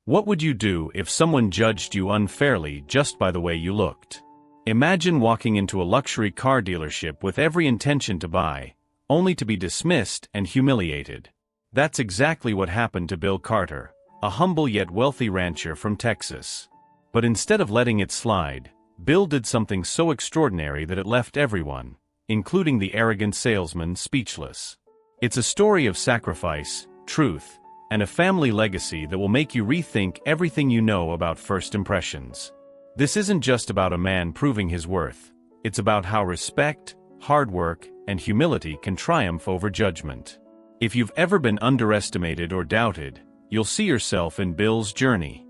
What would you do if someone judged you unfairly just by the way you looked? Imagine walking into a luxury car dealership with every intention to buy, only to be dismissed and humiliated. That's exactly what happened to Bill Carter, a humble yet wealthy rancher from Texas. But instead of letting it slide, Bill did something so extraordinary that it left everyone, including the arrogant salesman, speechless. It's a story of sacrifice, truth, and a family legacy that will make you rethink everything you know about first impressions. This isn't just about a man proving his worth. It's about how respect, hard work, and humility can triumph over judgment. If you've ever been underestimated or doubted, you'll see yourself in Bill's journey.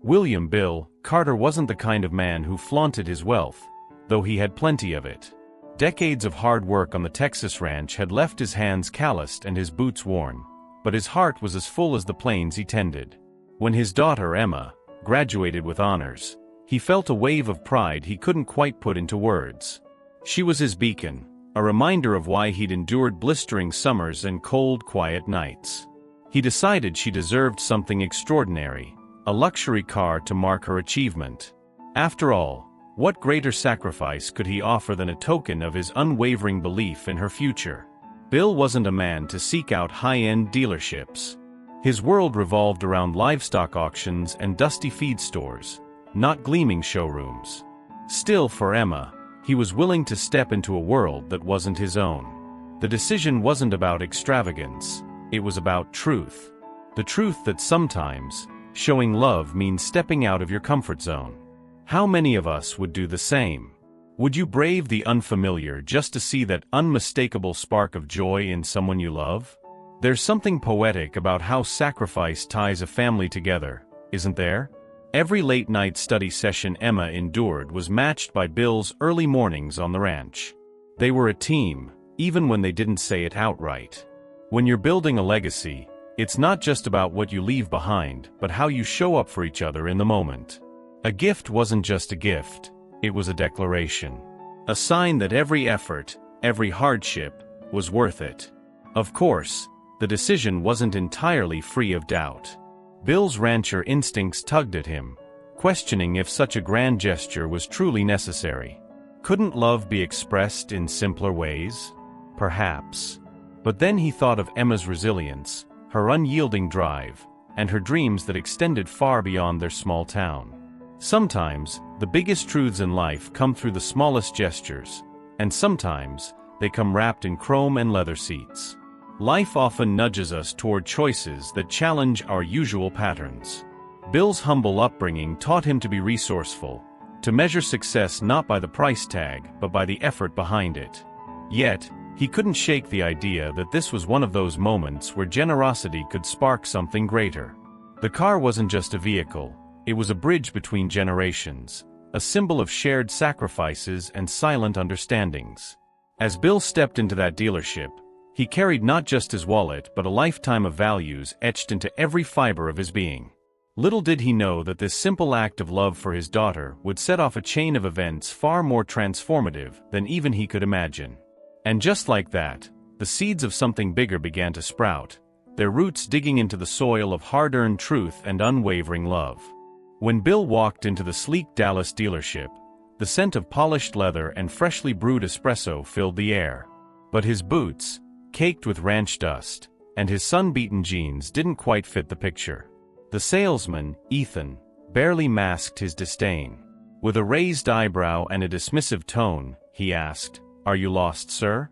William Bill Carter wasn't the kind of man who flaunted his wealth, though he had plenty of it. Decades of hard work on the Texas ranch had left his hands calloused and his boots worn, but his heart was as full as the plains he tended. When his daughter Emma graduated with honors, he felt a wave of pride he couldn't quite put into words. She was his beacon, a reminder of why he'd endured blistering summers and cold, quiet nights. He decided she deserved something extraordinary, a luxury car to mark her achievement. After all, what greater sacrifice could he offer than a token of his unwavering belief in her future? Bill wasn't a man to seek out high-end dealerships. His world revolved around livestock auctions and dusty feed stores, not gleaming showrooms. Still, for Emma, he was willing to step into a world that wasn't his own. The decision wasn't about extravagance, it was about truth. The truth that sometimes, showing love means stepping out of your comfort zone. How many of us would do the same? Would you brave the unfamiliar just to see that unmistakable spark of joy in someone you love? There's something poetic about how sacrifice ties a family together, isn't there? Every late-night study session Emma endured was matched by Bill's early mornings on the ranch. They were a team, even when they didn't say it outright. When you're building a legacy, it's not just about what you leave behind, but how you show up for each other in the moment. A gift wasn't just a gift, it was a declaration. A sign that every effort, every hardship, was worth it. Of course, the decision wasn't entirely free of doubt. Bill's rancher instincts tugged at him, questioning if such a grand gesture was truly necessary. Couldn't love be expressed in simpler ways? Perhaps. But then he thought of Emma's resilience, her unyielding drive, and her dreams that extended far beyond their small town. Sometimes, the biggest truths in life come through the smallest gestures, and sometimes, they come wrapped in chrome and leather seats. Life often nudges us toward choices that challenge our usual patterns. Bill's humble upbringing taught him to be resourceful, to measure success not by the price tag but by the effort behind it. Yet, he couldn't shake the idea that this was one of those moments where generosity could spark something greater. The car wasn't just a vehicle, it was a bridge between generations, a symbol of shared sacrifices and silent understandings. As Bill stepped into that dealership, he carried not just his wallet but a lifetime of values etched into every fiber of his being. Little did he know that this simple act of love for his daughter would set off a chain of events far more transformative than even he could imagine. And just like that, the seeds of something bigger began to sprout, their roots digging into the soil of hard-earned truth and unwavering love. When Bill walked into the sleek Dallas dealership, the scent of polished leather and freshly brewed espresso filled the air. But his boots, caked with ranch dust, and his sun-beaten jeans didn't quite fit the picture. The salesman, Ethan, barely masked his disdain. With a raised eyebrow and a dismissive tone, he asked, "Are you lost, sir?"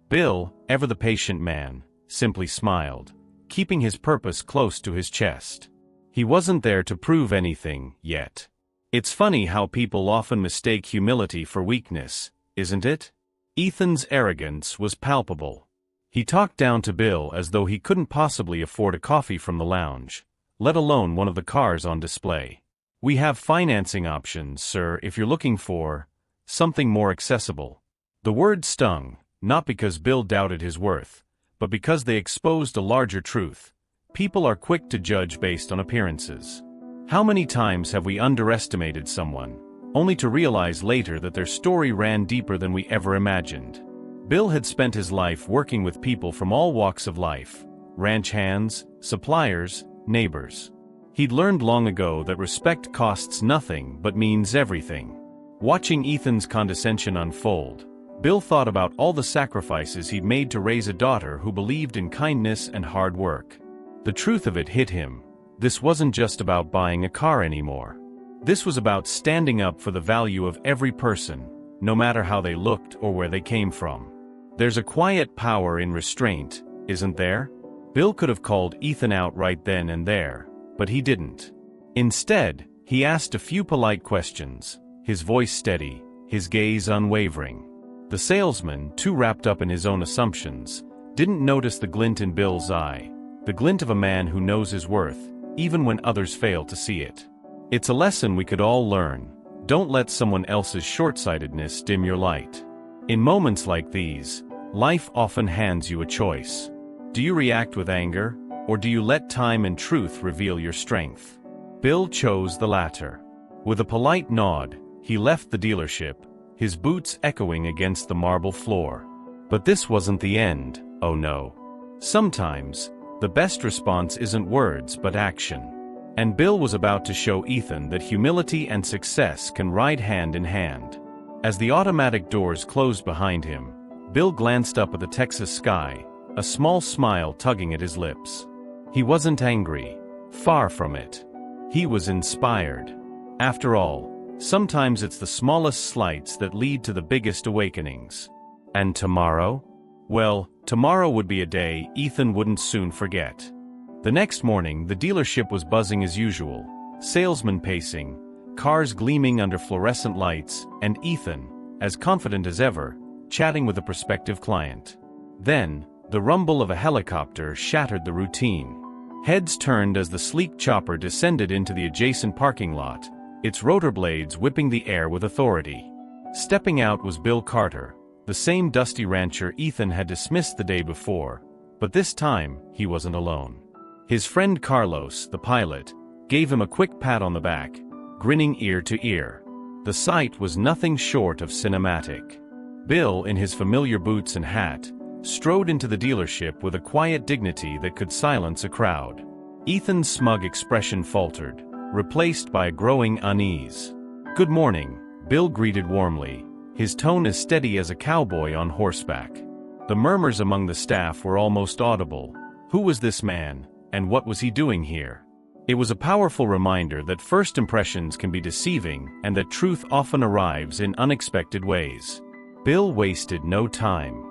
Bill, ever the patient man, simply smiled, keeping his purpose close to his chest. He wasn't there to prove anything, yet. It's funny how people often mistake humility for weakness, isn't it? Ethan's arrogance was palpable. He talked down to Bill as though he couldn't possibly afford a coffee from the lounge, let alone one of the cars on display. "We have financing options, sir, if you're looking for something more accessible." The word stung, not because Bill doubted his worth, but because they exposed a larger truth. People are quick to judge based on appearances. How many times have we underestimated someone, only to realize later that their story ran deeper than we ever imagined? Bill had spent his life working with people from all walks of life, ranch hands, suppliers, neighbors. He'd learned long ago that respect costs nothing but means everything. Watching Ethan's condescension unfold, Bill thought about all the sacrifices he'd made to raise a daughter who believed in kindness and hard work. The truth of it hit him. This wasn't just about buying a car anymore. This was about standing up for the value of every person, no matter how they looked or where they came from. There's a quiet power in restraint, isn't there? Bill could have called Ethan out right then and there, but he didn't. Instead, he asked a few polite questions, his voice steady, his gaze unwavering. The salesman, too wrapped up in his own assumptions, didn't notice the glint in Bill's eye, the glint of a man who knows his worth, even when others fail to see it. It's a lesson we could all learn. Don't let someone else's short-sightedness dim your light. In moments like these, life often hands you a choice. Do you react with anger, or do you let time and truth reveal your strength? Bill chose the latter. With a polite nod, he left the dealership, his boots echoing against the marble floor. But this wasn't the end, oh no. Sometimes, the best response isn't words but action. And Bill was about to show Ethan that humility and success can ride hand in hand. As the automatic doors closed behind him, Bill glanced up at the Texas sky, a small smile tugging at his lips. He wasn't angry, far from it. He was inspired. After all, sometimes it's the smallest slights that lead to the biggest awakenings. And tomorrow? Well, tomorrow would be a day Ethan wouldn't soon forget. The next morning, the dealership was buzzing as usual, salesmen pacing, cars gleaming under fluorescent lights, and Ethan, as confident as ever, chatting with a prospective client. Then, the rumble of a helicopter shattered the routine. Heads turned as the sleek chopper descended into the adjacent parking lot, its rotor blades whipping the air with authority. Stepping out was Bill Carter, the same dusty rancher Ethan had dismissed the day before, but this time, he wasn't alone. His friend Carlos, the pilot, gave him a quick pat on the back, grinning ear to ear. The sight was nothing short of cinematic. Bill, in his familiar boots and hat, strode into the dealership with a quiet dignity that could silence a crowd. Ethan's smug expression faltered, replaced by a growing unease. "Good morning," Bill greeted warmly, his tone as steady as a cowboy on horseback. The murmurs among the staff were almost audible. Who was this man, and what was he doing here? It was a powerful reminder that first impressions can be deceiving and that truth often arrives in unexpected ways. Bill wasted no time.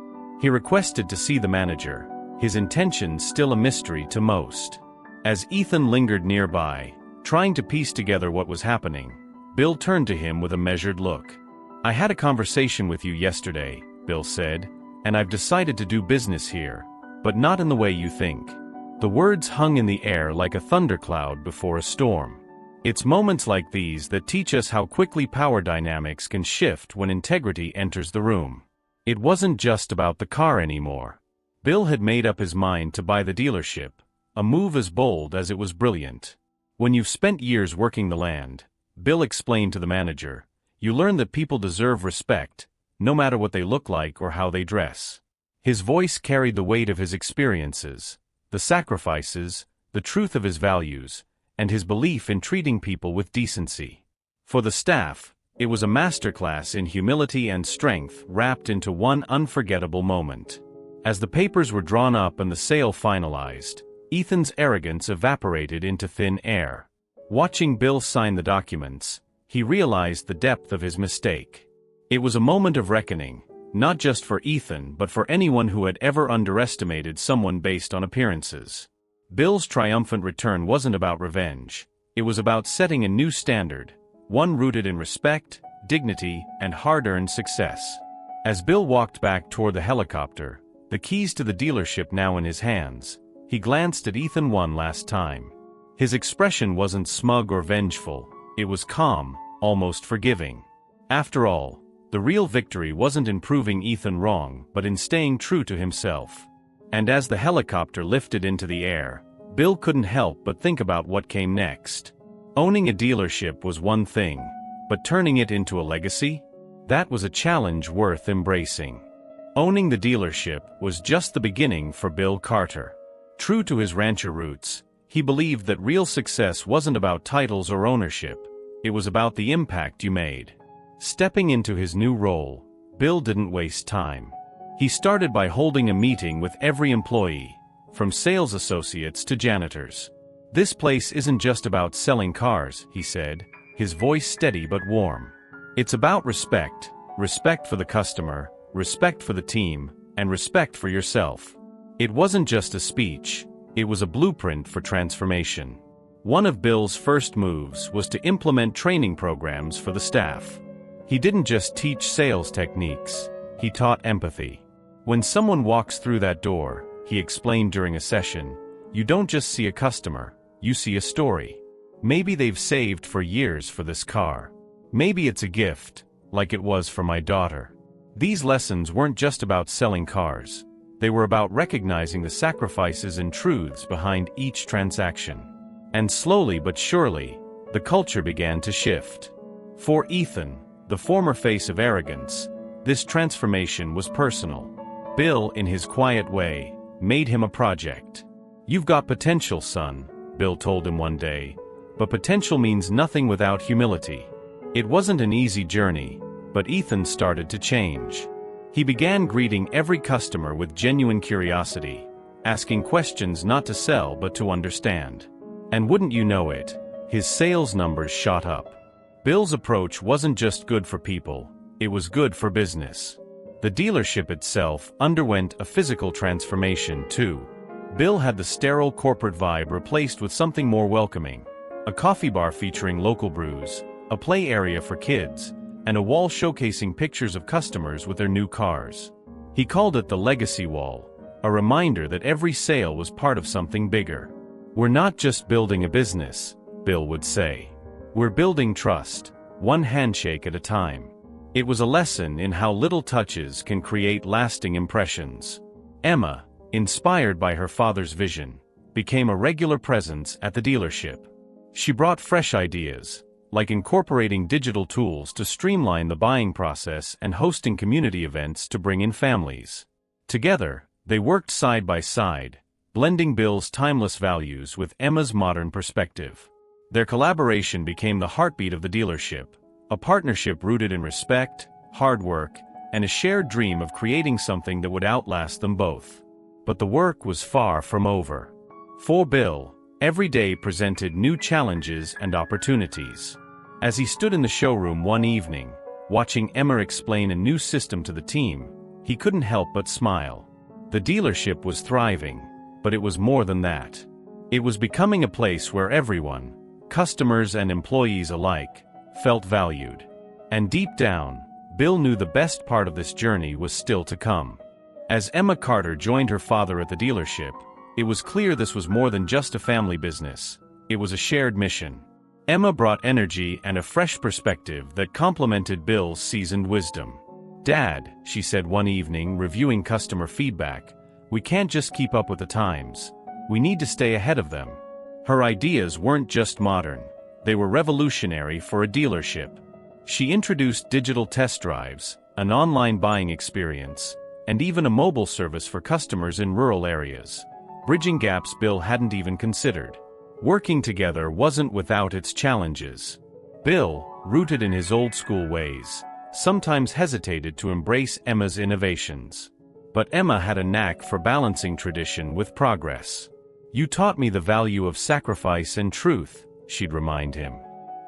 He requested to see the manager, his intentions still a mystery to most. As Ethan lingered nearby, trying to piece together what was happening, Bill turned to him with a measured look. "I had a conversation with you yesterday," Bill said, "and I've decided to do business here, but not in the way you think." The words hung in the air like a thundercloud before a storm. It's moments like these that teach us how quickly power dynamics can shift when integrity enters the room. It wasn't just about the car anymore. Bill had made up his mind to buy the dealership, a move as bold as it was brilliant. When you've spent years working the land, Bill explained to the manager, you learn that people deserve respect, no matter what they look like or how they dress. His voice carried the weight of his experiences, the sacrifices, the truth of his values, and his belief in treating people with decency. For the staff, it was a masterclass in humility and strength wrapped into one unforgettable moment. As the papers were drawn up and the sale finalized, Ethan's arrogance evaporated into thin air. Watching Bill sign the documents, he realized the depth of his mistake. It was a moment of reckoning, not just for Ethan but for anyone who had ever underestimated someone based on appearances. Bill's triumphant return wasn't about revenge. It was about setting a new standard, one rooted in respect, dignity, and hard-earned success. As Bill walked back toward the helicopter, the keys to the dealership now in his hands, he glanced at Ethan one last time. His expression wasn't smug or vengeful, it was calm, almost forgiving. After all, the real victory wasn't in proving Ethan wrong but in staying true to himself. And as the helicopter lifted into the air, Bill couldn't help but think about what came next. Owning a dealership was one thing, but turning it into a legacy? That was a challenge worth embracing. Owning the dealership was just the beginning for Bill Carter. True to his rancher roots, He believed that real success wasn't about titles or ownership, it was about the impact you made. Stepping into his new role, Bill didn't waste time. He started by holding a meeting with every employee, from sales associates to janitors. "This place isn't just about selling cars," he said, his voice steady but warm. "It's about respect, respect for the customer, respect for the team, and respect for yourself." It wasn't just a speech, it was a blueprint for transformation. One of Bill's first moves was to implement training programs for the staff. He didn't just teach sales techniques, he taught empathy. "When someone walks through that door," he explained during a session, "you don't just see a customer, you see a story. Maybe they've saved for years for this car. Maybe it's a gift, like it was for my daughter." These lessons weren't just about selling cars. They were about recognizing the sacrifices and truths behind each transaction. And slowly but surely, the culture began to shift. For Ethan, the former face of arrogance, this transformation was personal. Bill, in his quiet way, made him a project. "You've got potential, son," Bill told him one day, "but potential means nothing without humility." It wasn't an easy journey, but Ethan started to change. He began greeting every customer with genuine curiosity, asking questions not to sell but to understand. And wouldn't you know it, his sales numbers shot up. Bill's approach wasn't just good for people, it was good for business. The dealership itself underwent a physical transformation too. Bill had the sterile corporate vibe replaced with something more welcoming. A coffee bar featuring local brews, a play area for kids, and a wall showcasing pictures of customers with their new cars. He called it the legacy wall, a reminder that every sale was part of something bigger. "We're not just building a business," Bill would say. "We're building trust, one handshake at a time." It was a lesson in how little touches can create lasting impressions. Emma, inspired by her father's vision, became a regular presence at the dealership. She brought fresh ideas, like incorporating digital tools to streamline the buying process and hosting community events to bring in families. Together, they worked side by side, blending Bill's timeless values with Emma's modern perspective. Their collaboration became the heartbeat of the dealership, a partnership rooted in respect, hard work, and a shared dream of creating something that would outlast them both. But the work was far from over. For Bill, every day presented new challenges and opportunities. As he stood in the showroom one evening, watching Emma explain a new system to the team, he couldn't help but smile. The dealership was thriving, but it was more than that. It was becoming a place where everyone, customers and employees alike, felt valued. And deep down, Bill knew the best part of this journey was still to come. As Emma Carter joined her father at the dealership, it was clear this was more than just a family business. It was a shared mission. Emma brought energy and a fresh perspective that complemented Bill's seasoned wisdom. "Dad," she said one evening reviewing customer feedback, "we can't just keep up with the times. We need to stay ahead of them." Her ideas weren't just modern, they were revolutionary for a dealership. She introduced digital test drives, an online buying experience, and even a mobile service for customers in rural areas, bridging gaps Bill hadn't even considered. Working together wasn't without its challenges. Bill, rooted in his old-school ways, sometimes hesitated to embrace Emma's innovations. But Emma had a knack for balancing tradition with progress. "You taught me the value of sacrifice and truth," she'd remind him.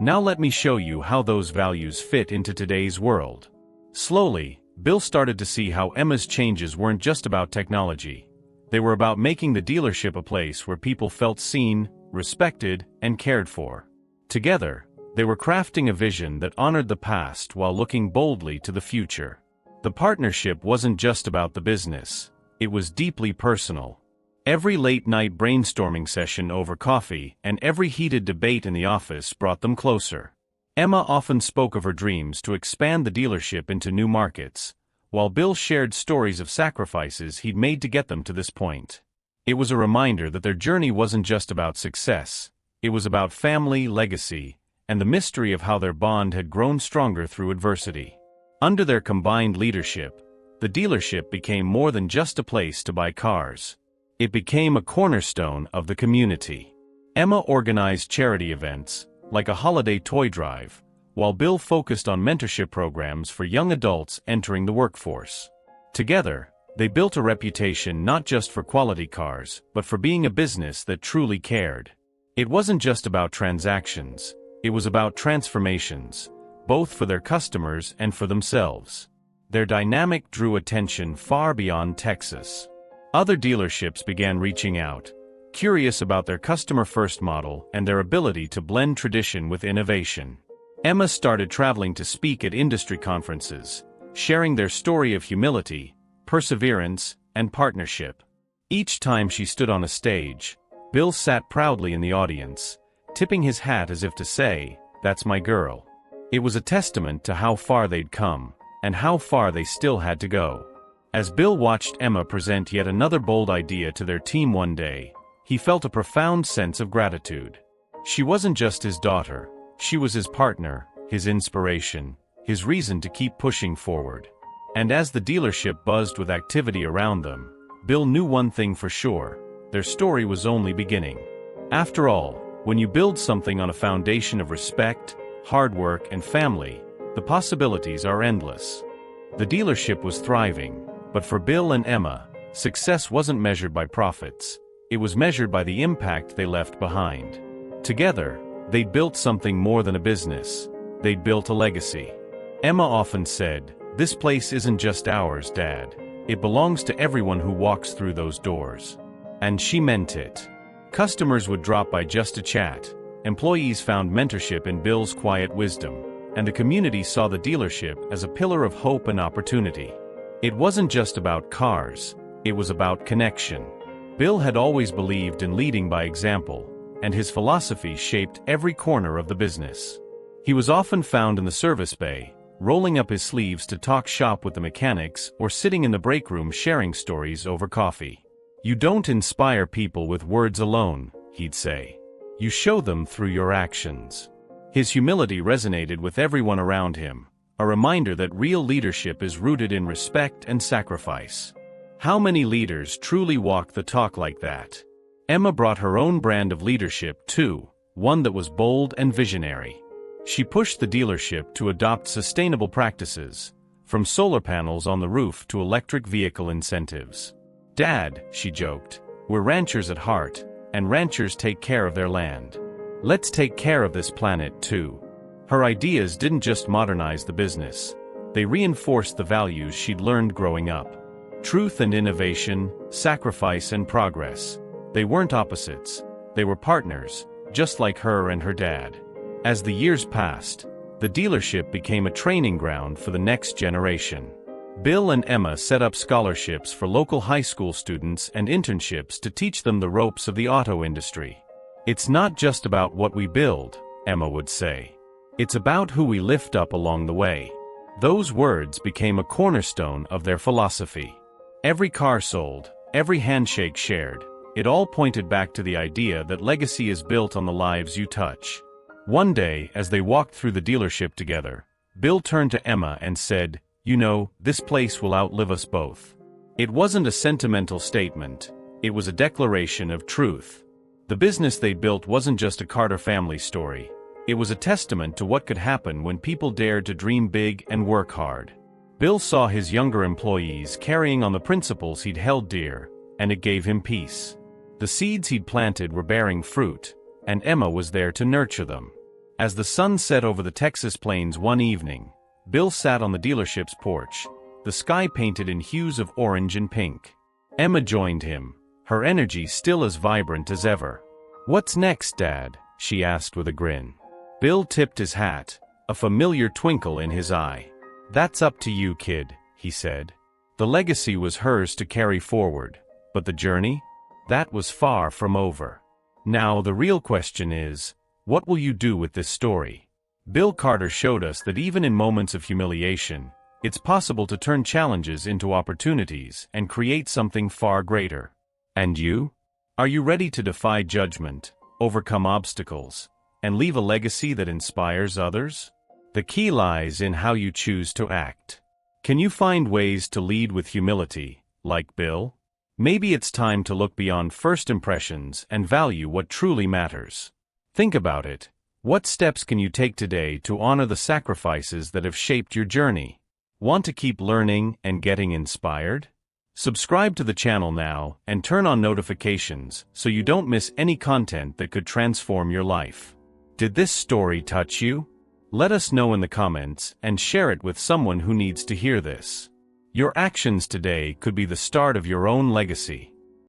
"Now let me show you how those values fit into today's world." Slowly, Bill started to see how Emma's changes weren't just about technology. They were about making the dealership a place where people felt seen, respected, and cared for. Together, they were crafting a vision that honored the past while looking boldly to the future. The partnership wasn't just about the business, it was deeply personal. Every late-night brainstorming session over coffee and every heated debate in the office brought them closer. Emma often spoke of her dreams to expand the dealership into new markets, while Bill shared stories of sacrifices he'd made to get them to this point. It was a reminder that their journey wasn't just about success, it was about family, legacy, and the mystery of how their bond had grown stronger through adversity. Under their combined leadership, the dealership became more than just a place to buy cars. It became a cornerstone of the community. Emma organized charity events, like a holiday toy drive, while Bill focused on mentorship programs for young adults entering the workforce. Together, they built a reputation not just for quality cars, but for being a business that truly cared. It wasn't just about transactions, it was about transformations, both for their customers and for themselves. Their dynamic drew attention far beyond Texas. Other dealerships began reaching out, curious about their customer-first model and their ability to blend tradition with innovation. Emma started traveling to speak at industry conferences, sharing their story of humility, perseverance, and partnership. Each time she stood on a stage, Bill sat proudly in the audience, tipping his hat as if to say, "That's my girl." It was a testament to how far they'd come, and how far they still had to go. As Bill watched Emma present yet another bold idea to their team one day, he felt a profound sense of gratitude. She wasn't just his daughter, she was his partner, his inspiration, his reason to keep pushing forward. And as the dealership buzzed with activity around them, Bill knew one thing for sure: their story was only beginning. After all, when you build something on a foundation of respect, hard work, and family, the possibilities are endless. The dealership was thriving, but for Bill and Emma, success wasn't measured by profits. It was measured by the impact they left behind. Together, they'd built something more than a business. They'd built a legacy. Emma often said, "This place isn't just ours, Dad. It belongs to everyone who walks through those doors." And she meant it. Customers would drop by just to chat. Employees found mentorship in Bill's quiet wisdom, and the community saw the dealership as a pillar of hope and opportunity. It wasn't just about cars, it was about connection. Bill had always believed in leading by example, and his philosophy shaped every corner of the business. He was often found in the service bay, rolling up his sleeves to talk shop with the mechanics or sitting in the break room sharing stories over coffee. "You don't inspire people with words alone," he'd say. "You show them through your actions." His humility resonated with everyone around him, a reminder that real leadership is rooted in respect and sacrifice. How many leaders truly walk the talk like that? Emma brought her own brand of leadership too, one that was bold and visionary. She pushed the dealership to adopt sustainable practices, from solar panels on the roof to electric vehicle incentives. "Dad," she joked, "we're ranchers at heart, and ranchers take care of their land. Let's take care of this planet too." Her ideas didn't just modernize the business, they reinforced the values she'd learned growing up. Truth and innovation, sacrifice and progress. They weren't opposites, they were partners, just like her and her dad. As the years passed, the dealership became a training ground for the next generation. Bill and Emma set up scholarships for local high school students and internships to teach them the ropes of the auto industry. "It's not just about what we build," Emma would say. "It's about who we lift up along the way." Those words became a cornerstone of their philosophy. Every car sold, every handshake shared, it all pointed back to the idea that legacy is built on the lives you touch. One day, as they walked through the dealership together, Bill turned to Emma and said, "You know, this place will outlive us both." It wasn't a sentimental statement, it was a declaration of truth. The business they built wasn't just a Carter family story, it was a testament to what could happen when people dared to dream big and work hard. Bill saw his younger employees carrying on the principles he'd held dear, and it gave him peace. The seeds he'd planted were bearing fruit, and Emma was there to nurture them. As the sun set over the Texas plains one evening, Bill sat on the dealership's porch, the sky painted in hues of orange and pink. Emma joined him, her energy still as vibrant as ever. "What's next, Dad?" she asked with a grin. Bill tipped his hat, a familiar twinkle in his eye. "That's up to you, kid," he said. The legacy was hers to carry forward, but the journey? That was far from over. Now the real question is, what will you do with this story? Bill Carter showed us that even in moments of humiliation, it's possible to turn challenges into opportunities and create something far greater. And you? Are you ready to defy judgment, overcome obstacles, and leave a legacy that inspires others? The key lies in how you choose to act. Can you find ways to lead with humility, like Bill? Maybe it's time to look beyond first impressions and value what truly matters. Think about it. What steps can you take today to honor the sacrifices that have shaped your journey? Want to keep learning and getting inspired? Subscribe to the channel now and turn on notifications so you don't miss any content that could transform your life. Did this story touch you? Let us know in the comments and share it with someone who needs to hear this. Your actions today could be the start of your own legacy.